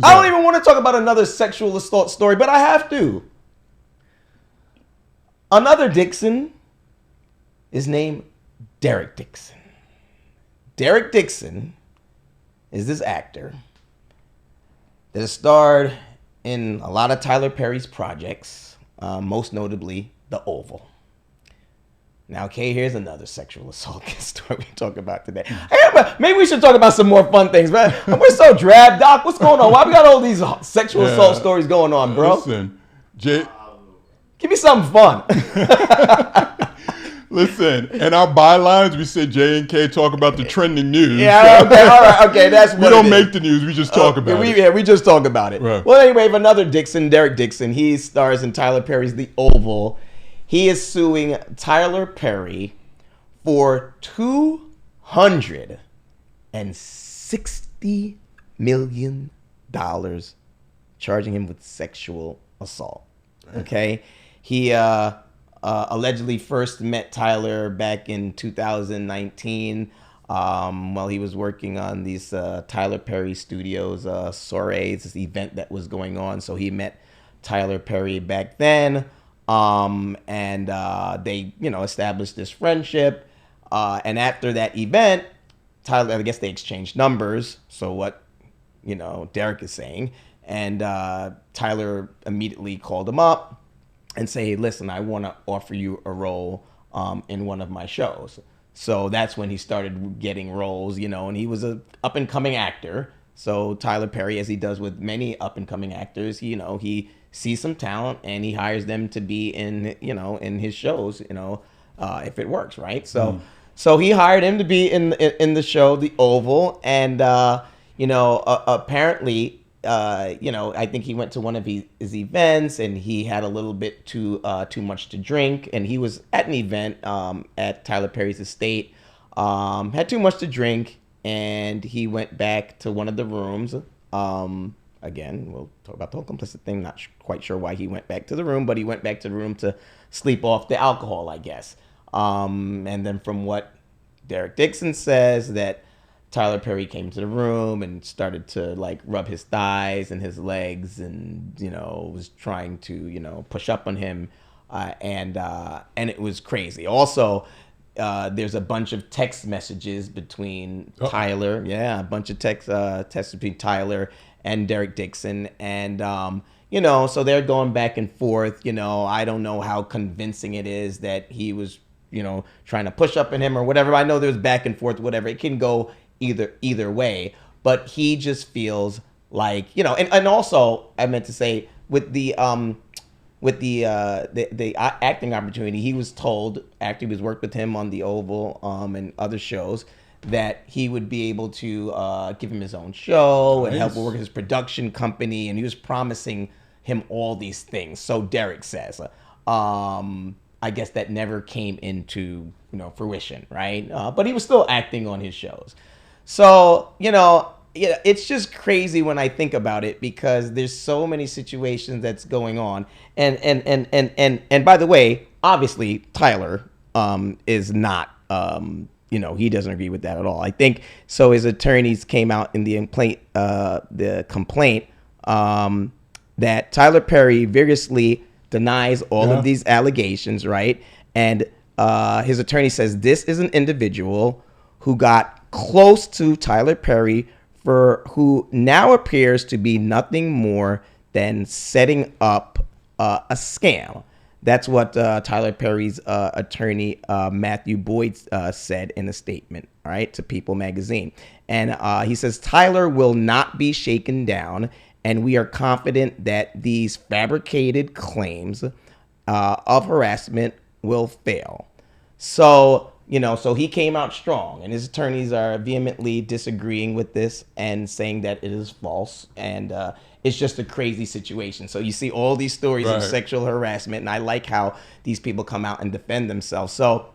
I don't even want to talk about another sexual assault story, but I have to. Another Dixon is named Derek Dixon. Derek Dixon is this actor that has starred in a lot of Tyler Perry's projects, most notably The Oval. Now, okay, here's another sexual assault story we talk about today. Hey, maybe we should talk about some more fun things, man. We're so drab, Doc. What's going on? Why we got all these sexual assault stories going on, bro? Listen, Jay. Give me something fun. Listen, in our bylines, we said J and K talk about the trending news. Yeah, okay, all right, okay, that's what we don't make the news, we just talk about it. Yeah, we just talk about it. Right. Well, anyway, another Dixon, Derek Dixon, he stars in Tyler Perry's The Oval. He is suing Tyler Perry for $260 million, charging him with sexual assault. Okay? He allegedly first met Tyler back in 2019 while he was working on these Tyler Perry Studios soirees, this event that was going on. So he met Tyler Perry back then, and they, established this friendship. And after that event, Tyler, I guess they exchanged numbers. So what, Derek is saying, and Tyler immediately called him up and say, hey, listen, I want to offer you a role in one of my shows. So that's when he started getting roles, and he was a up-and-coming actor. So Tyler Perry, as he does with many up-and-coming actors, he sees some talent and he hires them to be in, in his shows, if it works, right? So so he hired him to be in the show, The Oval, and, apparently, I think he went to one of his events and he had a little bit too much to drink, and he was at an event at Tyler Perry's estate, had too much to drink, and he went back to one of the rooms. Again, we'll talk about the whole complicit thing. Not quite sure why he went back to the room, but he went back to the room to sleep off the alcohol, I guess. And then from what Derek Dixon says, that Tyler Perry came to the room and started to rub his thighs and his legs, and was trying to push up on him, and it was crazy. Also, there's a bunch of text messages between Tyler, a bunch of texts between Tyler and Derek Dixon, and so they're going back and forth. I don't know how convincing it is that he was trying to push up on him or whatever. I know there's back and forth, whatever. It can go either way, but he just feels like, and also I meant to say with the acting opportunity, he was told after he was worked with him on The Oval and other shows that he would be able to give him his own show and help work with his production company, and he was promising him all these things. So Derek says, I guess that never came into fruition, right? But he was still acting on his shows. So, it's just crazy when I think about it, because there's so many situations that's going on. And by the way, obviously Tyler is not, he doesn't agree with that at all. I think so. His attorneys came out in the complaint that Tyler Perry vigorously denies all of these allegations, right? And his attorney says this is an individual who got close to Tyler Perry, who now appears to be nothing more than setting up a scam. That's what Tyler Perry's attorney, Matthew Boyd, said in a statement, all right, to People magazine. And he says, Tyler will not be shaken down, and we are confident that these fabricated claims of harassment will fail. So, so he came out strong, and his attorneys are vehemently disagreeing with this and saying that it is false, and it's just a crazy situation. So you see all these stories of sexual harassment, and I like how these people come out and defend themselves. So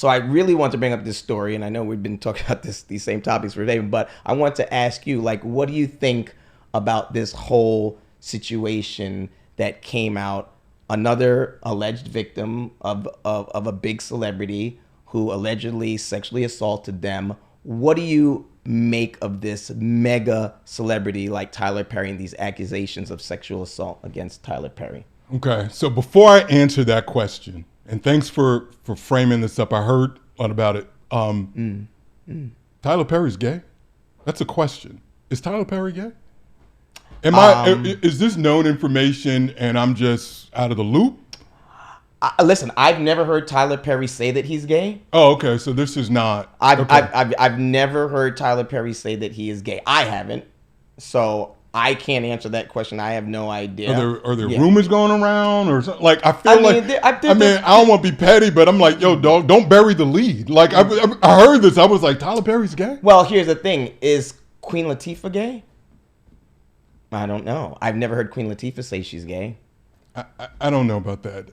I really want to bring up this story, and I know we've been talking about these same topics for today, but I want to ask you, what do you think about this whole situation that came out? Another alleged victim of a big celebrity who allegedly sexually assaulted them. What do you make of this mega celebrity like Tyler Perry and these accusations of sexual assault against Tyler Perry? Okay, so before I answer that question, and thanks for framing this up, I heard a lot about it. Tyler Perry's gay? That's a question. Is Tyler Perry gay? Is this known information and I'm just out of the loop? Listen, I've never heard Tyler Perry say that he's gay. Oh, okay. So this is not. I've never heard Tyler Perry say that he is gay. I haven't, so I can't answer that question. I have no idea. Are there rumors going around or something? Like I feel I don't want to be petty, but I'm like, yo, dog, don't bury the lead. Like I heard this, I was like, Tyler Perry's gay. Well, here's the thing: is Queen Latifah gay? I don't know. I've never heard Queen Latifah say she's gay. I don't know about that.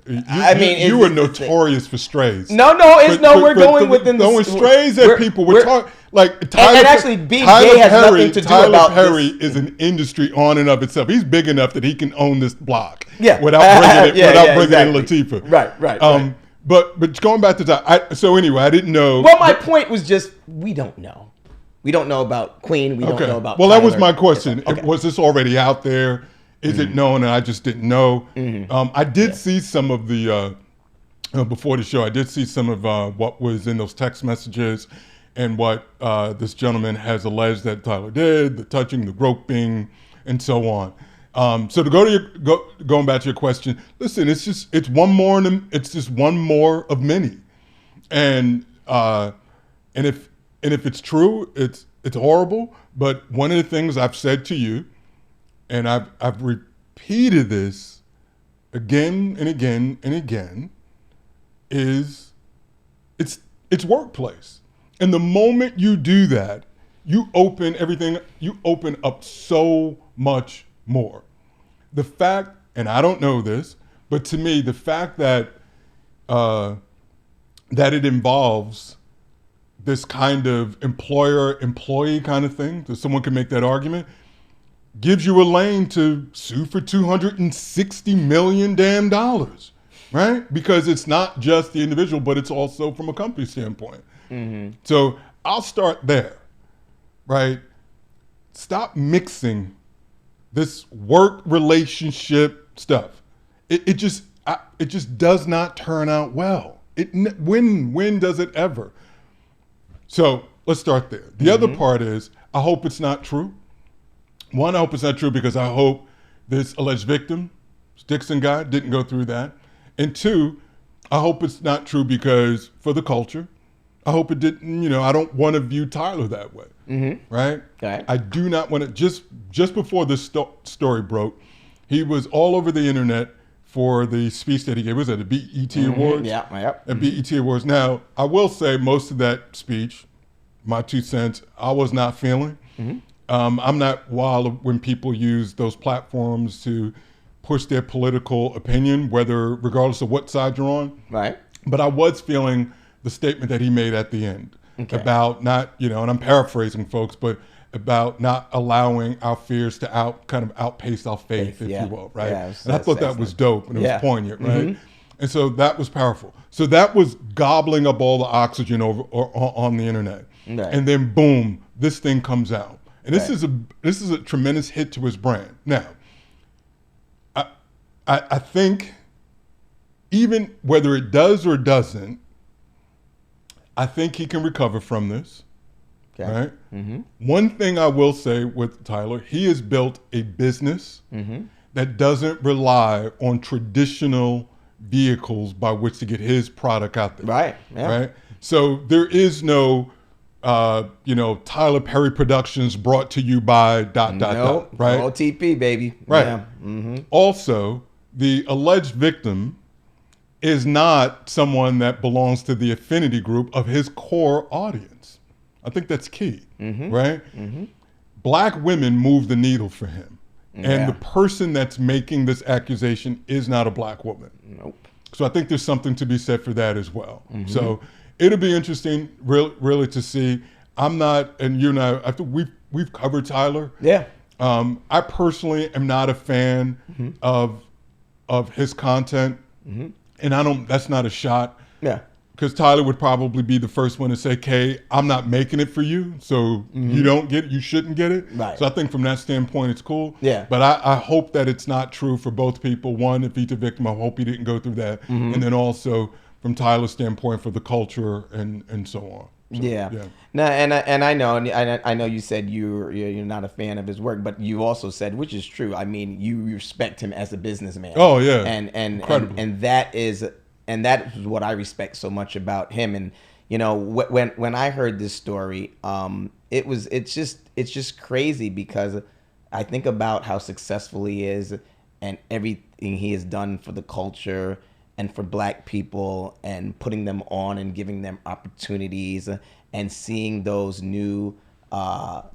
You were notorious for strays. We're going with throwing strays at people. We're talking like Tyler. And actually, being gay has nothing to do about Tyler Perry this. is an industry on and of itself. He's big enough that he can own this block. Yeah. Without bringing in Latifah. Right. But going back to that. So anyway, I didn't know. Well, my point was just we don't know. We don't know about Queen. We don't know about. Well, Tyler. that was my question. Okay. Was this already out there? Is it known and I just didn't know? I did see some of the, before the show, I did see some of what was in those text messages and what this gentleman has alleged that Tyler did, the touching, the groping, and so on. So to going back to your question, listen, it's just one more of many. And if it's true, it's horrible. But one of the things I've said to you, and I've repeated this again and again and again, is it's workplace. And the moment you do that, you open up so much more. The fact, and I don't know this, but to me, the fact that it involves this kind of employer-employee kind of thing, that someone can make that argument, gives you a lane to sue for $260 million damn dollars, right? Because it's not just the individual, but it's also from a company standpoint. So I'll start there, right? Stop mixing this work relationship stuff. It just does not turn out well. When does it ever? So let's start there. The other part is, I hope it's not true. One, I hope it's not true because I hope this alleged victim, Dixon guy, didn't go through that. And two, I hope it's not true because for the culture, I hope it didn't, I don't want to view Tyler that way, right? Okay. I do not want to, just before this story broke, he was all over the internet for the speech that he gave. Was it the BET Awards? Yeah. At BET Awards. Now, I will say most of that speech, my 2 cents, I was not feeling. I'm not wild when people use those platforms to push their political opinion, regardless of what side you're on. Right. But I was feeling the statement that he made at the end about not, and I'm paraphrasing folks, but about not allowing our fears to outpace our faith, if you will, right? Yeah, and I thought that was dope and it was poignant, right? And so that was powerful. So that was gobbling up all the oxygen on the internet. Right. And then boom, this thing comes out. And this is a tremendous hit to his brand. Now, I think even whether it does or doesn't, I think he can recover from this. Okay. Right? One thing I will say with Tyler, he has built a business that doesn't rely on traditional vehicles by which to get his product out there. Right. Yeah. Right. So there is no Tyler Perry Productions brought to you by ... Right? OTP, baby. Right. Yeah. Also, the alleged victim is not someone that belongs to the affinity group of his core audience. I think that's key, right? Black women move the needle for him. And the person that's making this accusation is not a black woman. Nope. So I think there's something to be said for that as well. So it'll be interesting, really, to see. I'm not, and you and I think we've covered Tyler. Yeah. I personally am not a fan of his content, and that's not a shot. Yeah. because Tyler would probably be the first one to say, "Kay, I'm not making it for you, so you don't get it, you shouldn't get it." Right. So I think from that standpoint, it's cool. Yeah. But I hope that it's not true for both people. One, if he's a victim, I hope he didn't go through that, and then also from Tyler's standpoint for the culture and so on. So, yeah. No, and I know, and I know you said you're not a fan of his work, but you also said, which is true. I mean, you respect him as a businessman. Oh yeah. And that is what I respect so much about him. And when I heard this story, it's just crazy, because I think about how successful he is and everything he has done for the culture and for Black people, and putting them on and giving them opportunities, and seeing those new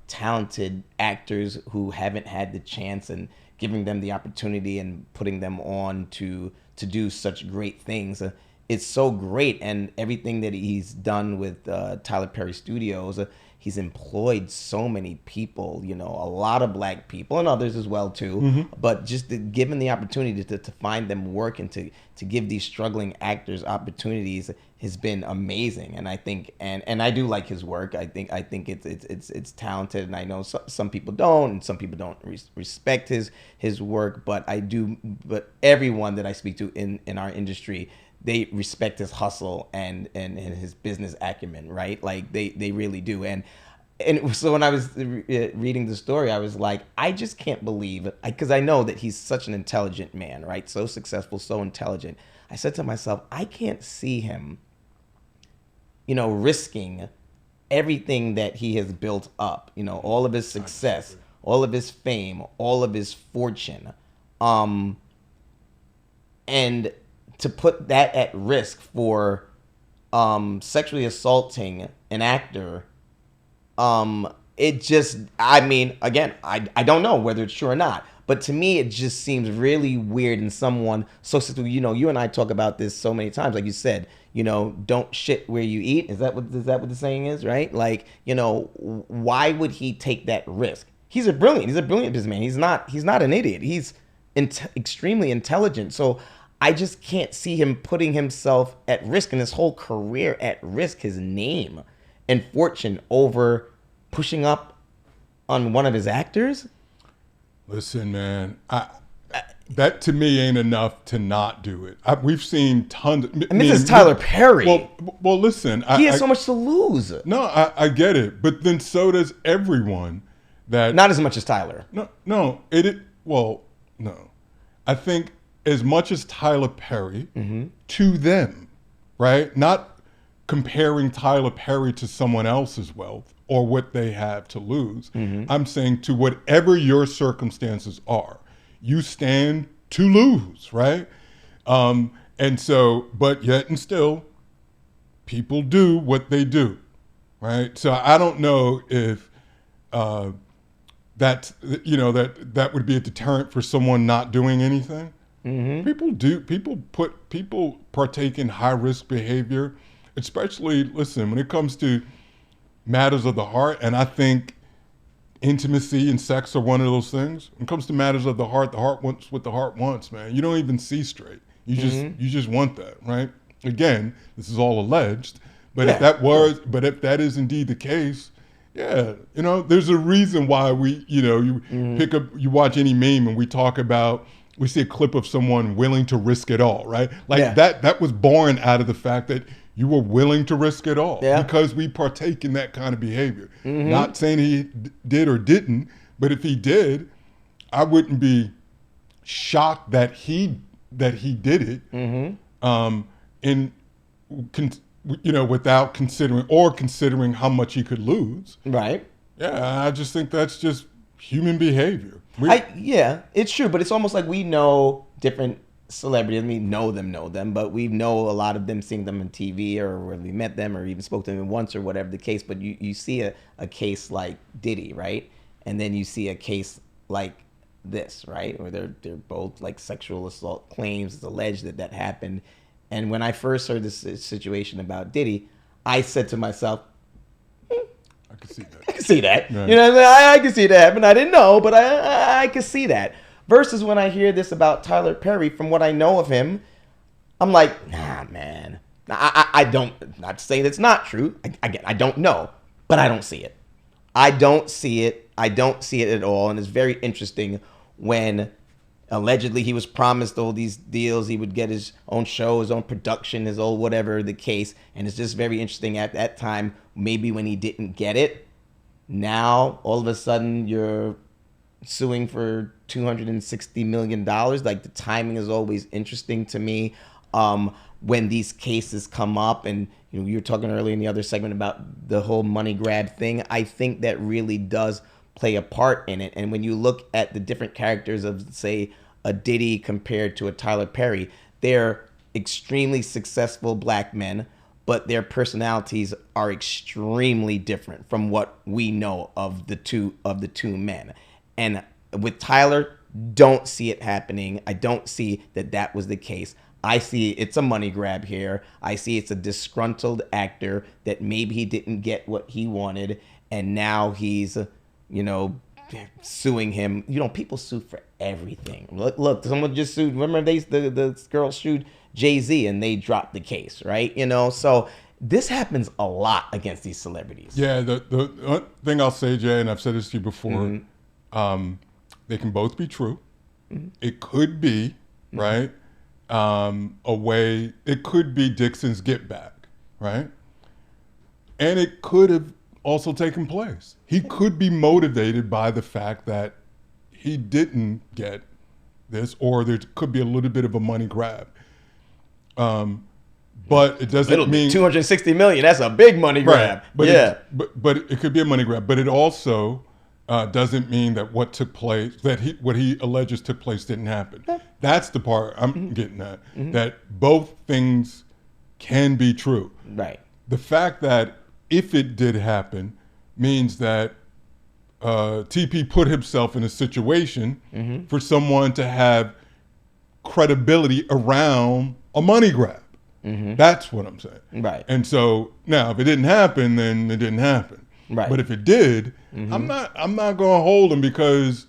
talented actors who haven't had the chance, and giving them the opportunity and putting them on to do such great things. It's so great. And everything that he's done with Tyler Perry Studios, he's employed so many people, a lot of Black people and others as well too. But just given the opportunity to find them work, and to give these struggling actors opportunities has been amazing. And I think, and I do like his work. I think it's talented, and I know some people don't, and some people don't respect his work. But I do. But everyone that I speak to in our industry, they respect his hustle and his business acumen, right? Like they really do. And so when I was reading the story, I was like, I just can't believe it, because I know that he's such an intelligent man, right? So successful, so intelligent. I said to myself, I can't see him, risking everything that he has built up, all of his success, all of his fame, all of his fortune, and to put that at risk for sexually assaulting an actor. It just, I mean, again, I don't know whether it's true or not, but to me, it just seems really weird in someone so, you and I talk about this so many times, like you said, don't shit where you eat. Is that what the saying is, right? Like, why would he take that risk? He's a brilliant businessman. He's not an idiot. He's extremely intelligent. So I just can't see him putting himself at risk and his whole career at risk, his name and fortune, over pushing up on one of his actors. Listen, man, that to me ain't enough to not do it. We've seen tons. This is Tyler Perry. Well, listen. He has so much to lose. No, I get it, but then so does everyone. That not as much as Tyler. No. No. I think as much as Tyler Perry, to them, right? Not comparing Tyler Perry to someone else's wealth or what they have to lose. I'm saying to whatever your circumstances are, you stand to lose, right? And so, but yet and still, people do what they do, right? So I don't know if that would be a deterrent for someone not doing anything. People partake in high risk behavior, especially, listen, when it comes to matters of the heart. And I think intimacy and sex are one of those things. When it comes to matters of the heart wants what the heart wants, man. You don't even see straight. You just want that, right? Again, this is all alleged, but if that is indeed the case, yeah, there's a reason why you watch any meme and we see a clip of someone willing to risk it all, right? Like that was born out of the fact that you were willing to risk it all because we partake in that kind of behavior. Not saying he did or didn't, but if he did, I wouldn't be shocked that he did it, without considering how much he could lose. Right. Yeah, I just think that's just human behavior. It's true, but it's almost like we know different celebrities. We know them, but we know a lot of them, seeing them on TV or where we met them or even spoke to them once or whatever the case. But you see a case like Diddy, right? And then you see a case like this, right? Where they're both like sexual assault claims. It's alleged that happened. And when I first heard this situation about Diddy, I said to myself, I can see that. I can see that. Right. I can see that happen. I didn't know, but I can see that. Versus when I hear this about Tyler Perry, from what I know of him, I'm like, nah, man. I don't, not saying it's not true. Again, I don't know, but I don't see it. I don't see it. I don't see it at all. And it's very interesting when allegedly he was promised all these deals. He would get his own show, his own production, his own whatever the case. And it's just very interesting at that time, maybe when he didn't get it. Now, all of a sudden, you're suing for $260 million. Like, the timing is always interesting to me. When these cases come up, and you were talking earlier in the other segment about the whole money grab thing, I think that really does play a part in it. And when you look at the different characters of, say, a Diddy compared to a Tyler Perry, they're extremely successful black men, but their personalities are extremely different from what we know of the two men. And with Tyler, don't see it happening. I don't see that was the case. I see it's a money grab here. I see it's a disgruntled actor that maybe he didn't get what he wanted, and now he's, suing him. People sue for everything. Look, someone just sued. Remember the girl sued Jay-Z and they dropped the case, right? So this happens a lot against these celebrities. Yeah, the thing I'll say, Jay, and I've said this to you before, they can both be true. Mm-hmm. It could be, right? A way, it could be Dixon's get back, right? And it could have also taken place. He could be motivated by the fact that he didn't get this, or there could be a little bit of a money grab. But it doesn't mean $260 million. That's a big money grab. Right. But yeah. But it could be a money grab. But it also doesn't mean that what took place, what he alleges took place, didn't happen. That's the part I'm getting at. Mm-hmm. That both things can be true. Right. The fact that if it did happen means that TP put himself in a situation for someone to have credibility around a money grab. Mm-hmm. That's what I'm saying. Right. And so now, if it didn't happen, then it didn't happen. Right. But if it did, I'm not going to hold him because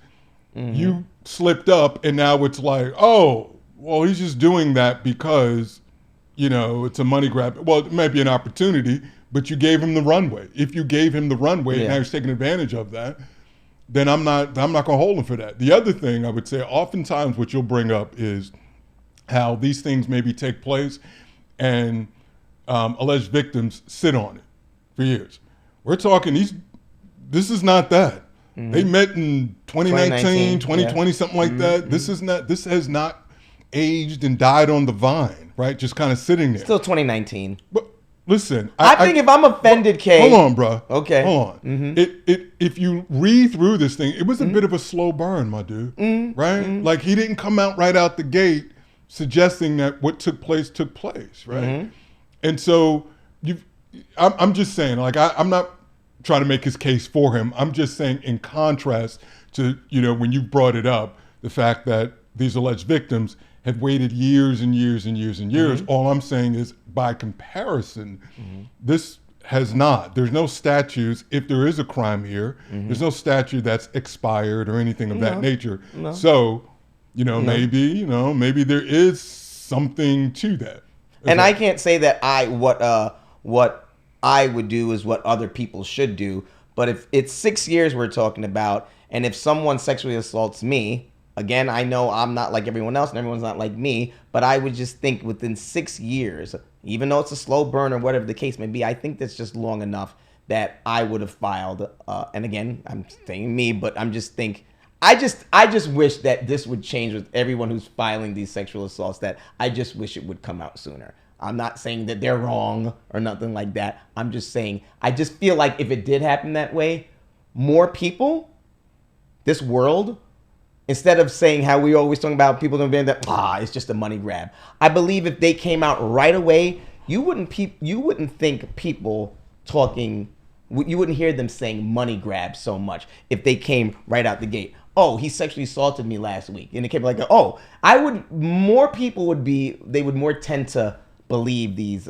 you slipped up, and now it's like, oh, well, he's just doing that because, it's a money grab. Well, it might be an opportunity, but you gave him the runway. If you gave him the runway and now he's taking advantage of that, then I'm not going to hold him for that. The other thing I would say, oftentimes what you'll bring up is how these things maybe take place and alleged victims sit on it for years. We're talking this is not that. Mm-hmm. They met in 2019, 2020, something like that. This has not aged and died on the vine, right? Just kind of sitting there. Still 2019. But listen, I think if I'm offended, Kay. Hold on, bro. Okay. Hold on. Mm-hmm. If you read through this thing, it was a bit of a slow burn, my dude. Right? Like, he didn't come out right out the gate suggesting that what took place, right? And so I'm just saying, like, I'm not trying to make his case for him. I'm just saying, in contrast to, when you brought it up, the fact that these alleged victims have waited years and years and years and years. All I'm saying is, by comparison, this has not. There's no statutes. If there is a crime here, there's no statute that's expired or anything of that nature. No. So, maybe there is something to that. And I can't say that what I would do is what other people should do. But if it's 6 years we're talking about, and if someone sexually assaults me, again, I know I'm not like everyone else and everyone's not like me, but I would just think within 6 years, even though it's a slow burn or whatever the case may be, I think that's just long enough that I would have filed. And again, I'm saying me, but I just wish that this would change with everyone who's filing these sexual assaults, that I just wish it would come out sooner. I'm not saying that they're wrong or nothing like that. I'm just saying, I just feel like if it did happen that way, more people, this world, instead of saying how we always talking about people doing that, it's just a money grab. I believe if they came out right away, you wouldn't think people talking, you wouldn't hear them saying money grab so much if they came right out the gate. Oh, he sexually assaulted me last week. And it came like, more people would more tend to believe these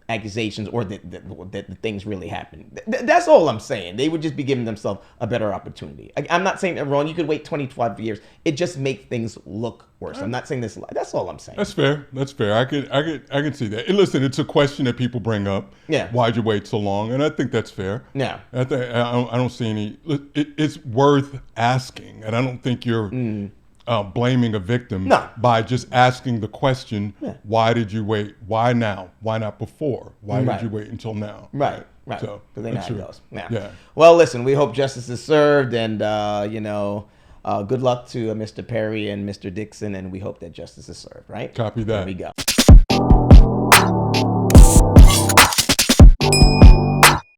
accusations or that the things really happened. That's all I'm saying. They would just be giving themselves a better opportunity. I'm not saying they're wrong. You could wait 25 years. It just makes things look worse. I'm not saying this. That's all I'm saying. That's fair. That's fair. I can see that. And listen, it's a question that people bring up. Yeah. Why'd you wait so long? And I think that's fair. Yeah. I don't see any. It's worth asking, and I don't think you're blaming a victim by just asking the question. Yeah. Why did you wait? Why now? Why not before? Why did you wait until now? Right. So because they know how it goes. Yeah. Well, listen. We hope justice is served, and good luck to Mr. Perry and Mr. Dixon, and we hope that justice is served. Right. Copy that. There we go.